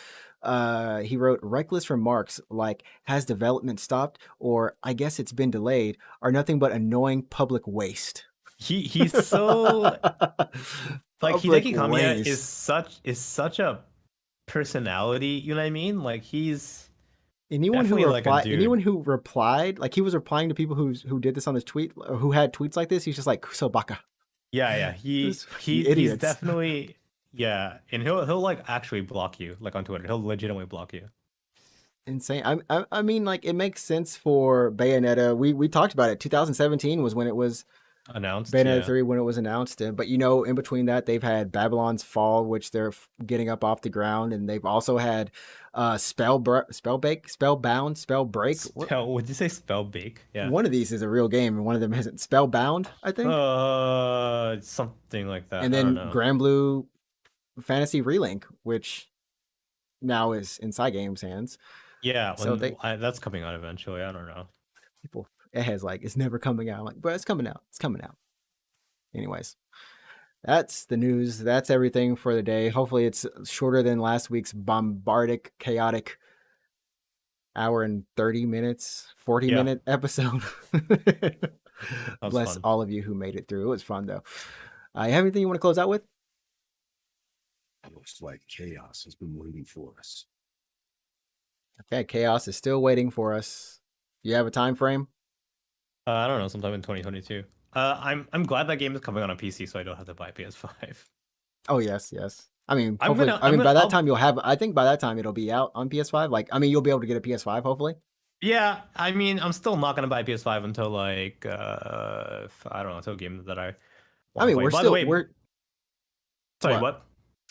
A: he wrote reckless remarks like "has development stopped" or "I guess it's been delayed" are nothing but annoying public waste.
B: He's so like Hideki Kamiya is such a personality, you know what I mean? Like he's
A: anyone who replied, like he was replying to people who did this on his tweet or who had tweets like this. He's just like so baka.
B: Yeah. He's definitely and he'll like actually block you like on Twitter. He'll legitimately block you.
A: Insane. I mean, like it makes sense for Bayonetta. We talked about it. 2017 was when it was
B: announced.
A: Bayonetta 3 when it was announced, but in between that they've had Babylon's Fall, which they're getting up off the ground, and they've also had Spellbound.
B: Would you say Spellbake? Yeah.
A: One of these is a real game, and one of them isn't. Spellbound, I think.
B: Something like that.
A: And then Grand Blue Fantasy Relink, which now is in Cygame's hands.
B: Yeah,
A: So
B: that's coming out eventually. I don't know.
A: people, it has like, it's never coming out. I'm like, but it's coming out. It's coming out. Anyways, that's the news. That's everything for the day. Hopefully, it's shorter than last week's bombardic, chaotic hour and 30 minutes, 40-minute episode. Bless
B: Fun.
A: all of you who made it through. It was fun, though. You have anything you want to close out with?
C: Looks like chaos has been waiting for us.
A: Okay, chaos is still waiting for us. You have a time frame?
B: I don't know, sometime in 2022. I'm glad that game is coming out on PC, so I don't have to buy PS5.
A: Oh yes, yes. I mean,
B: I'm
A: hopefully.
B: gonna,
A: By that time you'll have. I think by that time it'll be out on PS5. Like, I mean, you'll be able to get a PS5. Hopefully.
B: Yeah, I mean, I'm still not gonna buy PS5 until like I don't know, until a game that I
A: I
B: want to
A: mean,
B: play.
A: we're
B: By
A: still
B: the way,
A: we're.
B: sorry,
A: What?
B: what?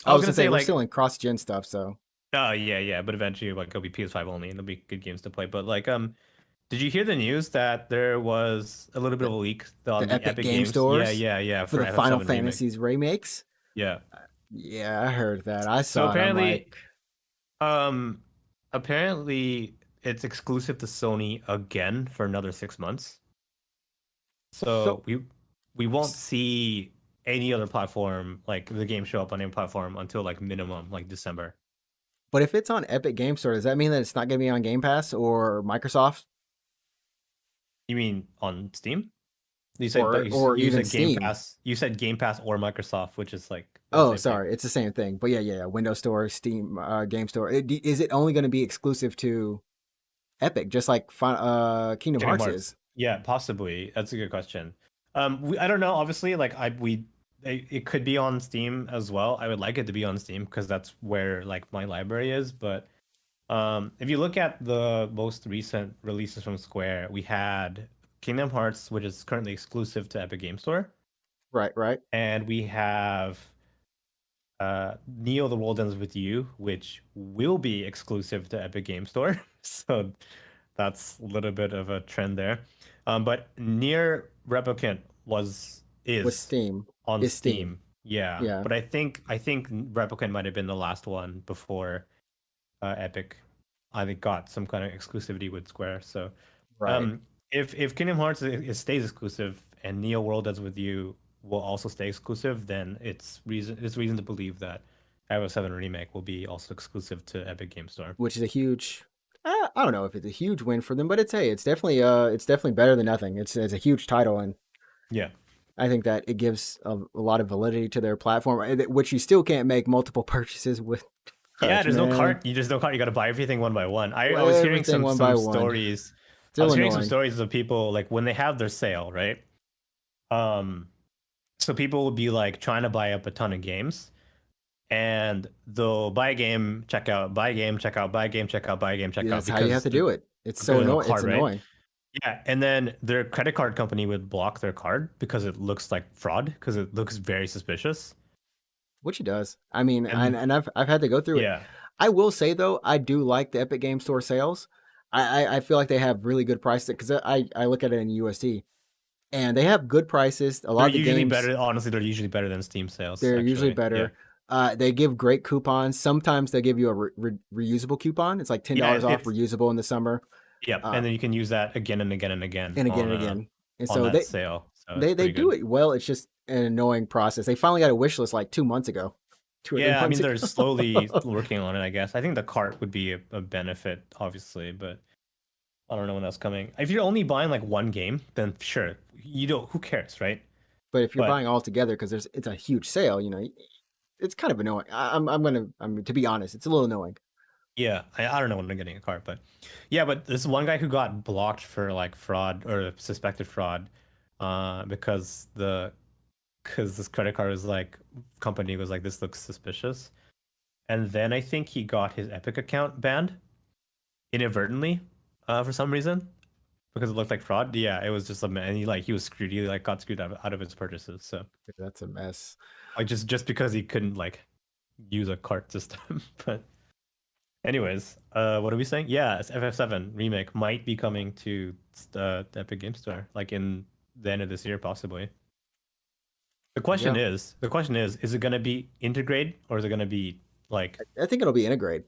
A: I was
B: gonna
A: gonna say we're
B: like,
A: still in cross-gen stuff. So.
B: oh yeah, but eventually like it'll be PS5 only, and there'll be good games to play. But like, did you hear the news that there was a little bit
A: The,
B: of a leak
A: the
B: on the
A: Epic
B: Epic
A: Game
B: Games?
A: Stores
B: Yeah,
A: for
B: for
A: the Final
B: FF7 remake.
A: Fantasies remakes.
B: Yeah.
A: Yeah, I heard that. I
B: So
A: saw it. I'm like,
B: um, apparently it's exclusive to Sony again for another 6 months. So
A: so.
B: we won't see any other platform like the game show up on any platform until like minimum like December.
A: But if it's on Epic Game Store, does that mean that it's not gonna be on Game Pass or Microsoft
B: You mean on Steam? You said, but
A: or
B: you
A: even
B: said Game
A: Steam?
B: Pass. You said Game Pass or Microsoft, which is like the
A: Oh,
B: same thing.
A: sorry, it's the same thing. But yeah. Windows Store, Steam, Game Store. Is it only going to be exclusive to Epic, just like Kingdom Hearts is?
B: Yeah, possibly. That's a good question. I don't know. Obviously, like it could be on Steam as well. I would like it to be on Steam because that's where like my library is. But if you look at the most recent releases from Square, we had Kingdom Hearts, which is currently exclusive to Epic Game Store,
A: Right.
B: and we have Neo: The World Ends with You, which will be exclusive to Epic Game Store. So that's a little bit of a trend there. But Near Replicant
A: With
B: is
A: Steam,
B: on
A: is
B: Steam. Yeah,
A: Yeah,
B: but I think Replicant might have been the last one before Epic. I think got some kind of exclusivity with Square. So
A: right.
B: if Kingdom Hearts stays exclusive and Neo World Ends with You will also stay exclusive, then it's reason to believe that FF7 Remake will be also exclusive to Epic Game Store.
A: Which is a huge. I don't know if it's a huge win for them, but it's definitely better than nothing. It's a huge title, and
B: Yeah.
A: I think that it gives a lot of validity to their platform, which you still can't make multiple purchases with.
B: Yeah, there's no
A: man.
B: cart. You just no cart. You got to buy everything one by one. I
A: Well,
B: was hearing
A: everything one
B: some
A: by one.
B: stories. I
A: Still
B: was hearing some
A: annoying.
B: stories of people like when they have their sale, right? So people will be like trying to buy up a ton of games, and they'll buy a game, check out, buy a game, check out, buy a game, check out, buy a game, check
A: Yeah,
B: out
A: that's how you have to do it. It's so
B: because of the
A: annoying. It's
B: card, right?
A: annoying.
B: Yeah, and then their credit card company would block their card because it looks like fraud, because it looks very suspicious.
A: Which it does. I mean,
B: And
A: and I've had to go through it.
B: yeah,
A: I will say though, I do like the Epic Game Store sales. I feel like they have really good prices because I look at it in USD, and they have good prices. A lot
B: they're
A: of the
B: usually
A: games
B: better. Honestly, they're usually better than Steam sales.
A: they're usually
B: Actually, yeah.
A: better. They give great coupons. Sometimes they give you a reusable coupon. It's like $10 off reusable in the summer.
B: Yep, and then you can use that again and again and again
A: and again
B: on,
A: and again. And
B: on
A: so
B: that sale. So
A: they do it well. It's just an annoying process. They finally got a wish list like 2 months ago. 2 or 3
B: yeah, I
A: months
B: mean
A: ago.
B: they're slowly working on it. I guess I think the cart would be a benefit, obviously, but I don't know when that's coming. If you're only buying like one game, then sure, you don't. Who cares, right?
A: But if you're
B: But
A: buying all together because it's a huge sale, it's kind of annoying. To be honest, it's a little annoying.
B: yeah, I don't know when I'm getting a cart, but yeah, but this one guy who got blocked for like fraud or suspected fraud, because this credit card was like company was like, this looks suspicious, and then I think he got his Epic account banned inadvertently, for some reason, because it looked like fraud. Yeah, it was just and he was screwed. He like got screwed out of his purchases. So
A: That's a mess.
B: like just because he couldn't like use a cart system. But anyways, what are we saying? Yeah, FF7 remake might be coming to the Epic Game Store like in the end of this year, possibly. The question is it going to be integrate or is it going to be like
A: I think it'll be integrate.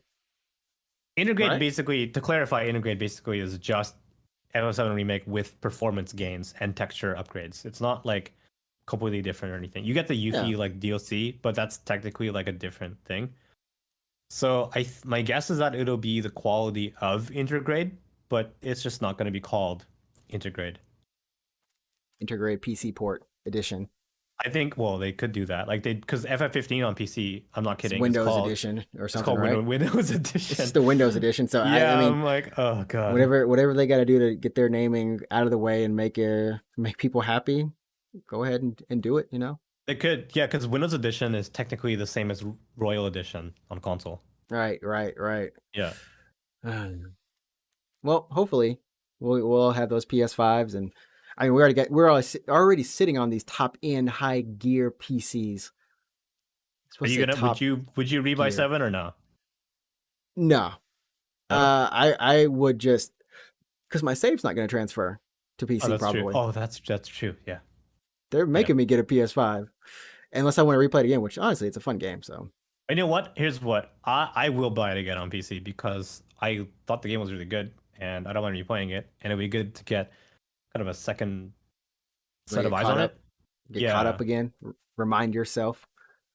B: Integrate
A: Right.
B: basically, to clarify, integrate basically is just FF7 Remake with performance gains and texture upgrades. It's not like completely different or anything. You get the Yuffie like DLC, but that's technically like a different thing. So my guess is that it'll be the quality of Intergrade, but it's just not going to be called Intergrade.
A: Integrate PC port edition.
B: I think, well, they could do that. Like because FF15 on PC, I'm not kidding.
A: It's Windows
B: it's called,
A: edition or
B: It's
A: something,
B: called
A: right?
B: Windows edition.
A: It's just the Windows edition. So
B: Yeah,
A: I mean,
B: I'm like, oh god.
A: whatever they got to do to get their naming out of the way and make people happy, go ahead and do it. You know.
B: They could, yeah, because Windows edition is technically the same as Royal edition on console.
A: Right.
B: Yeah.
A: Well, hopefully we'll have those PS5s, and I mean we're already sitting on these top end high gear PCs.
B: Are you gonna would you rebuy 7 or no?
A: No. I would just because my save's not going to transfer to PC probably.
B: True. Oh, that's true. Yeah.
A: They're making me get a PS5 unless I want to replay it again, which honestly it's a fun game. So
B: you know what? Here's what I will buy it again on PC because I thought the game was really good and I don't mind replaying it, and it'd be good to get kind of a second set of eyes on it.
A: Get caught up again. Remind yourself.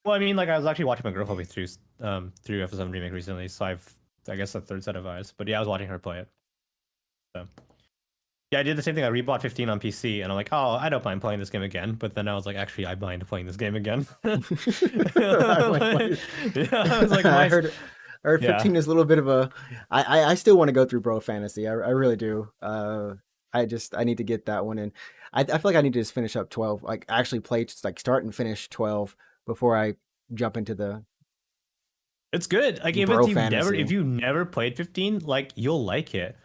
B: Well, I mean, like I was actually watching my girlfriend play through FF7 Remake recently, so I guess a third set of eyes. But yeah, I was watching her play it. So yeah, I did the same thing. I rebought 15 on PC, and I'm like, oh, I don't mind playing this game again. But then I was like, actually, I mind playing this game again.
A: I was like, I heard 15 is a little bit of a. I still want to go through Bro Fantasy. I really do. I need to get that one, and I feel like I need to just finish up 12. Like actually play, like start and finish 12 before I jump into the.
B: It's good. Like if you never played 15, like you'll like it.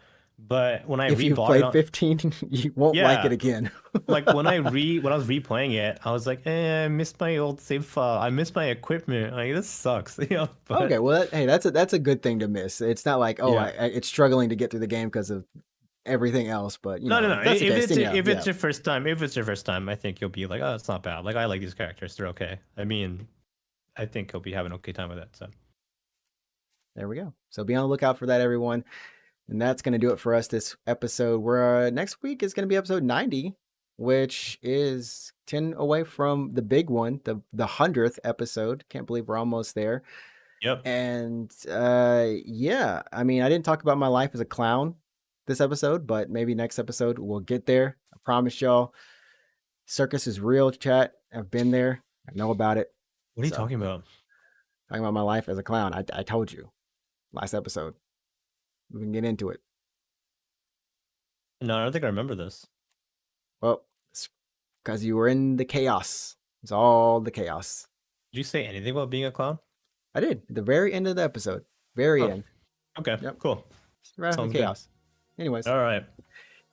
B: But when
A: if you played 15, you won't like it again.
B: Like when I was replaying it, I was like, I missed my old save file. I missed my equipment. Like this sucks. You know. But,
A: okay, well, that's a good thing to miss. It's not like it's struggling to get through the game because of everything else. But
B: no. If it's your first time, I think you'll be like, oh, it's not bad. Like I like these characters. They're okay. I mean, I think you'll be having an okay time with it. So
A: there we go. So be on the lookout for that, everyone. And that's going to do it for us this episode. Where next week is going to be episode 90, which is 10 away from the big one, the 100th episode. Can't believe we're almost there.
B: Yep.
A: And yeah, I mean, I didn't talk about my life as a clown this episode, but maybe next episode we'll get there. I promise y'all. Circus is real, chat. I've been there. I know about it.
B: What are you talking about?
A: Talking about my life as a clown. I told you last episode. We can get into it.
B: No, I don't think I remember this.
A: Well, it's because you were in the chaos. It's all the chaos.
B: Did you say anything about being a clown?
A: I did. At the very end of the episode. Very end.
B: Okay. Yep. Cool.
A: Right in chaos. Good. Anyways.
B: All right.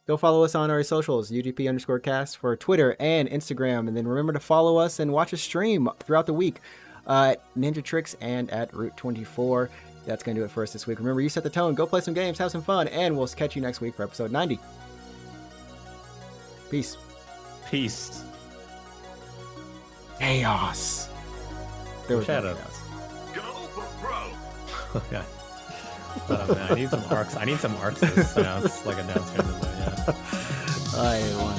A: Go follow us on our socials, UGP_cast for Twitter and Instagram. And then remember to follow us and watch us stream throughout the week at NinjaTrixta and at Route24. That's going to do it for us this week. Remember, you set the tone. Go play some games, have some fun, and we'll catch you next week for episode 90. Peace.
B: Peace.
A: Chaos. There was
B: Shadow.
A: Chaos.
C: Go for bro.
B: Okay. Oh, man, I need some arcs. I need some arcs to announce like announcer. Yeah.
A: All right, everyone.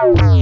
D: Wow.